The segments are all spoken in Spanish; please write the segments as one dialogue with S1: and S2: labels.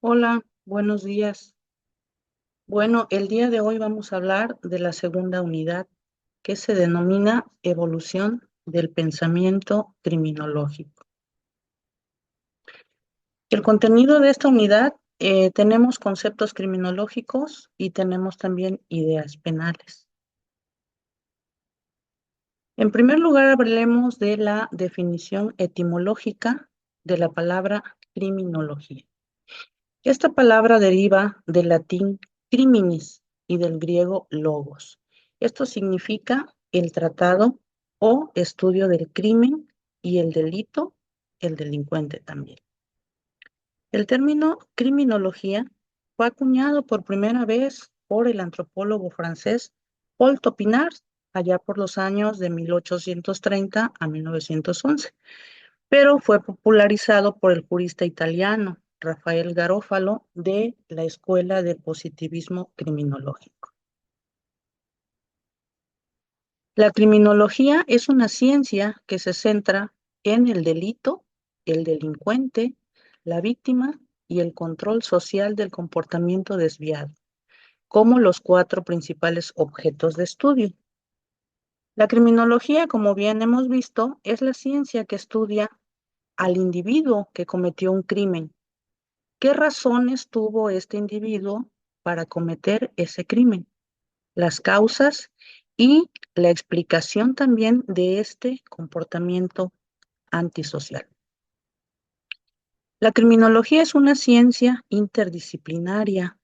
S1: Hola, buenos días. Bueno, el día de hoy vamos a hablar de la segunda unidad que se denomina evolución del pensamiento criminológico. El contenido de esta unidad tenemos conceptos criminológicos y tenemos también ideas penales. En primer lugar, hablemos de la definición etimológica de la palabra criminología. Esta palabra deriva del latín criminis y del griego logos. Esto significa el tratado o estudio del crimen y el delito, el delincuente también. El término criminología fue acuñado por primera vez por el antropólogo francés Paul Topinard allá por los años de 1830 a 1911, pero fue popularizado por el jurista italiano Rafael Garofalo de la Escuela del Positivismo Criminológico. La criminología es una ciencia que se centra en el delito, el delincuente, la víctima y el control social del comportamiento desviado, como los cuatro principales objetos de estudio. La criminología, como bien hemos visto, es la ciencia que estudia al individuo que cometió un crimen. ¿Qué razones tuvo este individuo para cometer ese crimen? Las causas y la explicación también de este comportamiento antisocial. La criminología es una ciencia interdisciplinaria,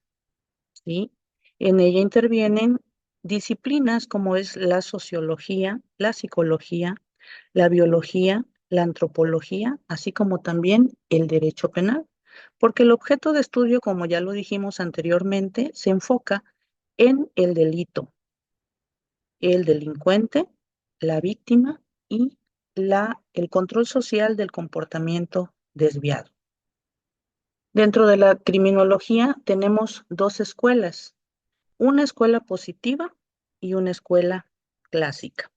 S1: ¿sí? En ella intervienen disciplinas como es la sociología, la psicología, la biología, la antropología, así como también el derecho penal, porque el objeto de estudio, como ya lo dijimos anteriormente, se enfoca en el delito, el delincuente, la víctima y el control social del comportamiento desviado. Dentro de la criminología tenemos dos escuelas, una escuela positiva y una escuela clásica.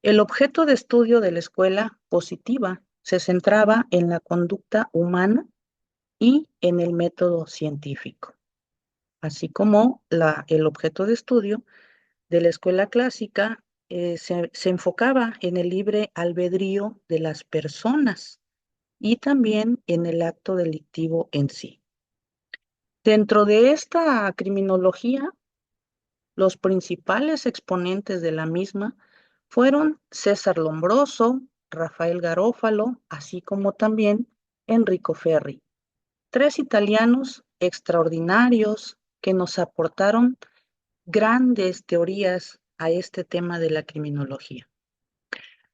S1: El objeto de estudio de la escuela positiva se centraba en la conducta humana y en el método científico, así como el objeto de estudio de la escuela clásica se enfocaba en el libre albedrío de las personas y también en el acto delictivo en sí. Dentro de esta criminología, los principales exponentes de la misma fueron César Lombroso, Rafael Garófalo, así como también Enrico Ferri, tres italianos extraordinarios que nos aportaron grandes teorías a este tema de la criminología.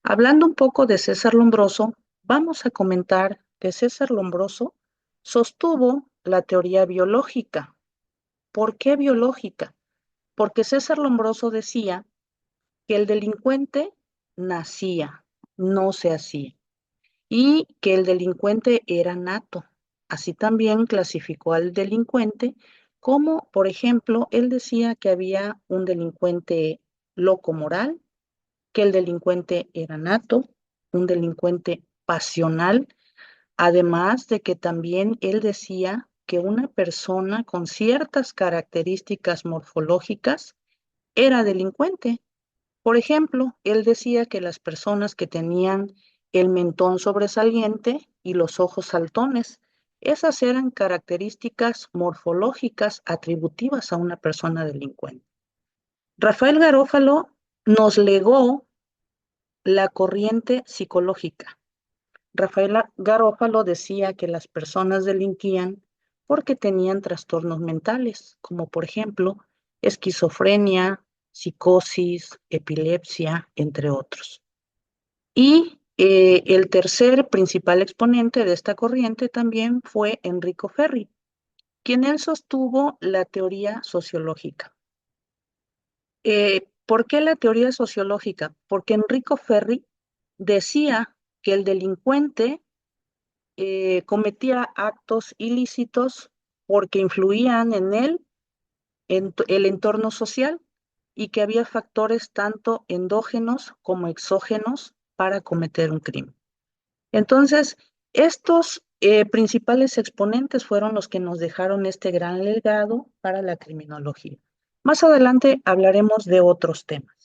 S1: Hablando un poco de César Lombroso, vamos a comentar que César Lombroso sostuvo la teoría biológica. ¿Por qué biológica? Porque César Lombroso decía que el delincuente nacía, no se hacía, y que el delincuente era nato. Así también clasificó al delincuente como, por ejemplo, él decía que había un delincuente loco moral, que el delincuente era nato, un delincuente pasional, además de que también él decía que una persona con ciertas características morfológicas era delincuente. Por ejemplo, él decía que las personas que tenían el mentón sobresaliente y los ojos saltones, esas eran características morfológicas atributivas a una persona delincuente. Rafael Garófalo nos legó la corriente psicológica. Rafael Garófalo decía que las personas delinquían porque tenían trastornos mentales, como por ejemplo esquizofrenia, psicosis, epilepsia, entre otros. Y el tercer principal exponente de esta corriente también fue Enrico Ferri, quien él sostuvo la teoría sociológica. ¿Por qué la teoría sociológica? Porque Enrico Ferri decía que el delincuente cometía actos ilícitos porque influían en él, en el entorno social, y que había factores tanto endógenos como exógenos para cometer un crimen. Entonces, estos principales exponentes fueron los que nos dejaron este gran legado para la criminología. Más adelante hablaremos de otros temas.